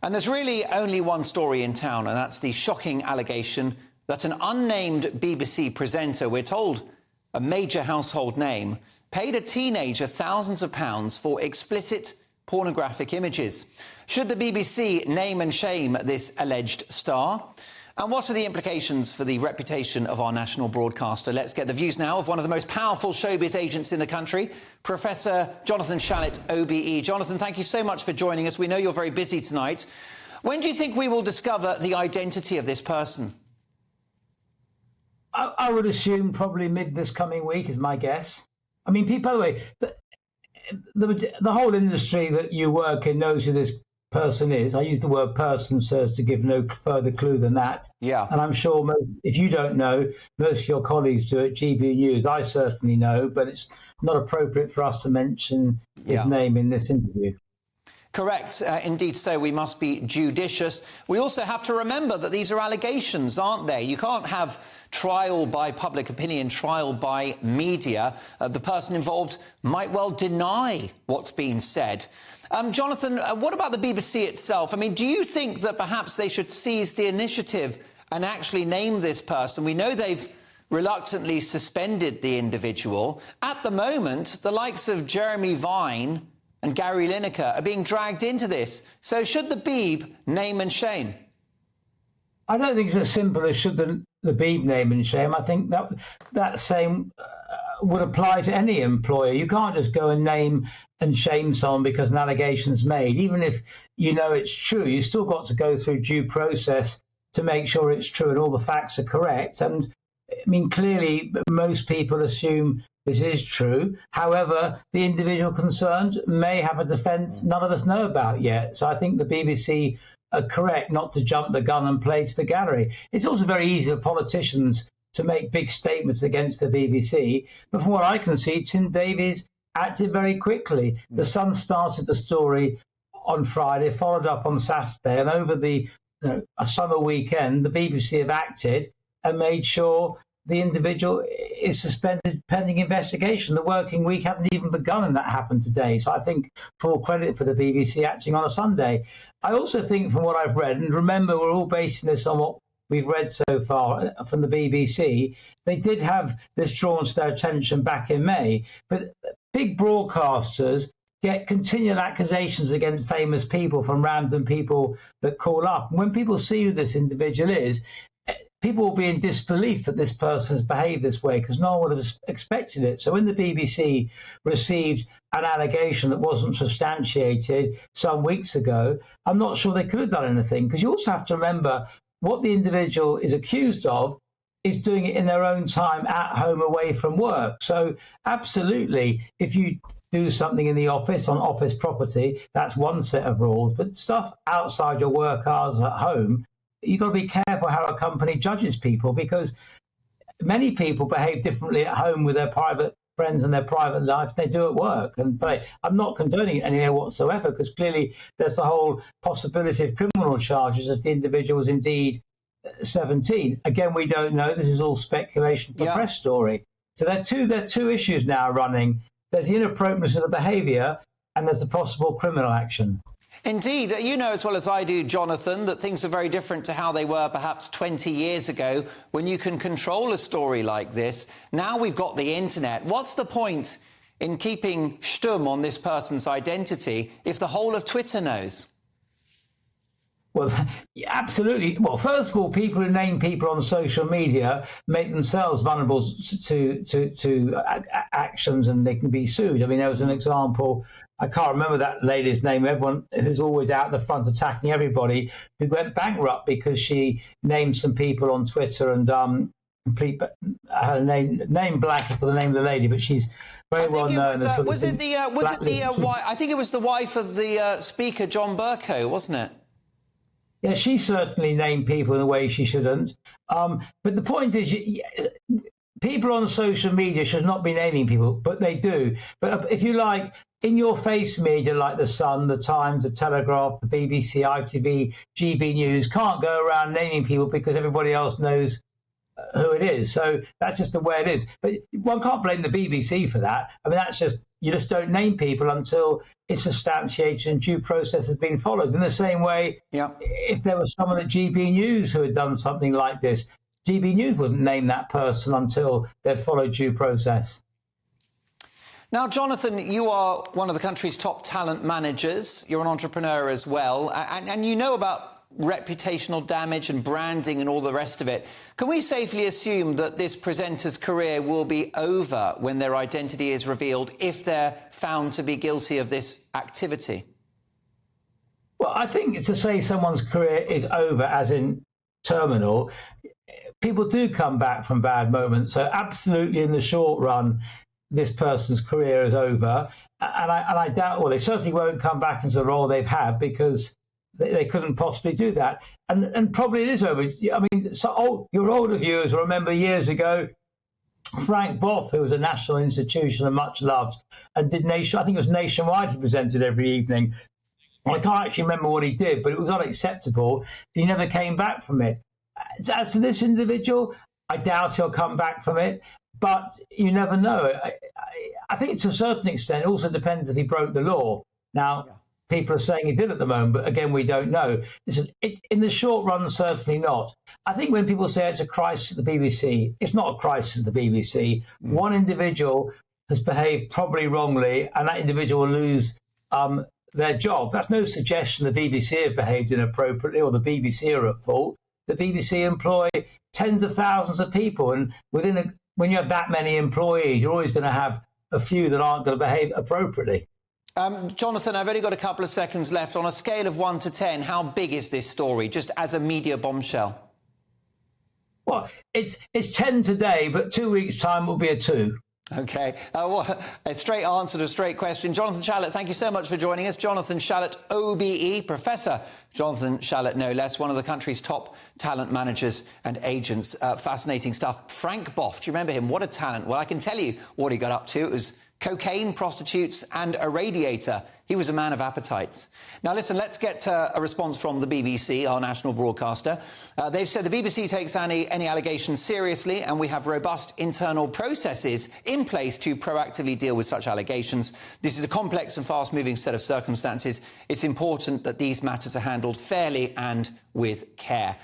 And there's really only one story in town, and that's the shocking allegation that an unnamed BBC presenter, we're told a major household name, paid a teenager thousands of pounds for explicit pornographic images. Should the BBC name and shame this alleged star? And what are the implications for the reputation of our national broadcaster? Let's get the views now of one of the most powerful showbiz agents in the country, Professor Jonathan Shalit OBE. Jonathan, thank you so much for joining us. We know you're very busy tonight. When do you think we will discover the identity of this person? I would assume probably mid this coming week is my guess. I mean, by the way, the whole industry that you work in knows who this person is. I use the word person so as to give no further clue than that. Yeah. And I'm sure if you don't know, most of your colleagues do at GB News. I certainly know, but it's not appropriate for us to mention his name in this interview. Correct. Indeed so. We must be judicious. We also have to remember that these are allegations, aren't they? You can't have trial by public opinion, trial by media. The person involved might well deny what's been said. Jonathan, what about the BBC itself? I mean, do you think that perhaps they should seize the initiative and actually name this person? We know they've reluctantly suspended the individual. At the moment, the likes of Jeremy Vine and Gary Lineker are being dragged into this. So should the Beeb name and shame? I don't think it's as simple as should the Beeb name and shame. I think that same would apply to any employer. You can't just go and name and shame someone because an allegation's made. Even if you know it's true, you still got to go through due process to make sure it's true and all the facts are correct. And I mean, clearly, most people assume this is true. However, the individual concerned may have a defence none of us know about yet. So I think the BBC are correct not to jump the gun and play to the gallery. It's also very easy for politicians to make big statements against the BBC. But from what I can see, Tim Davies acted very quickly. The Sun started the story on Friday, followed up on Saturday, and over the a summer weekend, the BBC have acted and made sure the individual is suspended pending investigation. The working week hadn't even begun and that happened today. So I think full credit for the BBC acting on a Sunday. I also think from what I've read, and remember we're all basing this on what we've read so far from the BBC, they did have this drawn to their attention back in May. But big broadcasters get continual accusations against famous people from random people that call up. And when people see who this individual is, people will be in disbelief that this person has behaved this way because no one would have expected it. So when the BBC received an allegation that wasn't substantiated some weeks ago, I'm not sure they could have done anything, because you also have to remember what the individual is accused of is doing it in their own time at home away from work. So absolutely, if you do something in the office on office property, that's one set of rules. But stuff outside your work hours at home, you've got to be careful how a company judges people, because many people behave differently at home with their private friends and their private life than they do at work. But I'm not condoning it anywhere whatsoever, because clearly there's the whole possibility of criminal charges if the individual is indeed 17. Again, we don't know. This is all speculation for press story. So there are two issues now running. There's the inappropriateness of the behaviour and there's the possible criminal action. Indeed. You know as well as I do, Jonathan, that things are very different to how they were perhaps 20 years ago when you can control a story like this. Now we've got the internet. What's the point in keeping stum on this person's identity if the whole of Twitter knows? Well, absolutely. Well, first of all, people who name people on social media make themselves vulnerable to actions, and they can be sued. I mean, there was an example, I can't remember that lady's name, everyone who's always out the front attacking everybody, who went bankrupt because she named some people on Twitter and her name blank as to the name of the lady, but she's very well known. I think it was the wife of the Speaker, John Bercow, wasn't it? Yeah, she certainly named people in a way she shouldn't. But the point is, people on social media should not be naming people, but they do. But if you like, in your face media like The Sun, The Times, The Telegraph, the BBC, ITV, GB News can't go around naming people because everybody else knows who it is. So that's just the way it is. But one can't blame the BBC for that. I mean, that's just you just don't name people until it's substantiated and due process has been followed. In the same way, if there was someone at GB News who had done something like this, GB News wouldn't name that person until they'd followed due process. Now, Jonathan, you are one of the country's top talent managers. You're an entrepreneur as well, and you know about reputational damage and branding and all the rest of it. Can we safely assume that this presenter's career will be over when their identity is revealed if they're found to be guilty of this activity? Well, I think to say someone's career is over, as in terminal, people do come back from bad moments. So absolutely in the short run, this person's career is over. And I doubt, well, they certainly won't come back into the role they've had because they couldn't possibly do that. And probably it is over. I mean, your older viewers will remember years ago, Frank Boff, who was a national institution and much loved, and I think it was nationwide, he presented every evening. I can't actually remember what he did, but it was unacceptable. He never came back from it. As to this individual, I doubt he'll come back from it, but you never know. I think to a certain extent, it also depends if he broke the law. Now, people are saying he did at the moment, but again, we don't know. It's in the short run, certainly not. I think when people say it's a crisis at the BBC, it's not a crisis at the BBC. One individual has behaved probably wrongly, and that individual will lose their job. That's no suggestion the BBC have behaved inappropriately or the BBC are at fault. The BBC employ tens of thousands of people, and when you have that many employees, you're always going to have a few that aren't going to behave appropriately. Jonathan, I've only got a couple of seconds left. On a scale of 1 to 10, how big is this story, just as a media bombshell? Well, it's 10 today, but 2 weeks' time will be a 2. OK. A straight answer to a straight question. Jonathan Shalit, thank you so much for joining us. Jonathan Shalit OBE, Professor Jonathan Shalit, no less, one of the country's top talent managers and agents. Fascinating stuff. Frank Boff, do you remember him? What a talent. Well, I can tell you what he got up to. It was cocaine, prostitutes and a radiator. He was a man of appetites. Now, listen, let's get a response from the BBC, our national broadcaster. They've said the BBC takes any allegations seriously, and we have robust internal processes in place to proactively deal with such allegations. This is a complex and fast-moving set of circumstances. It's important that these matters are handled fairly and with care.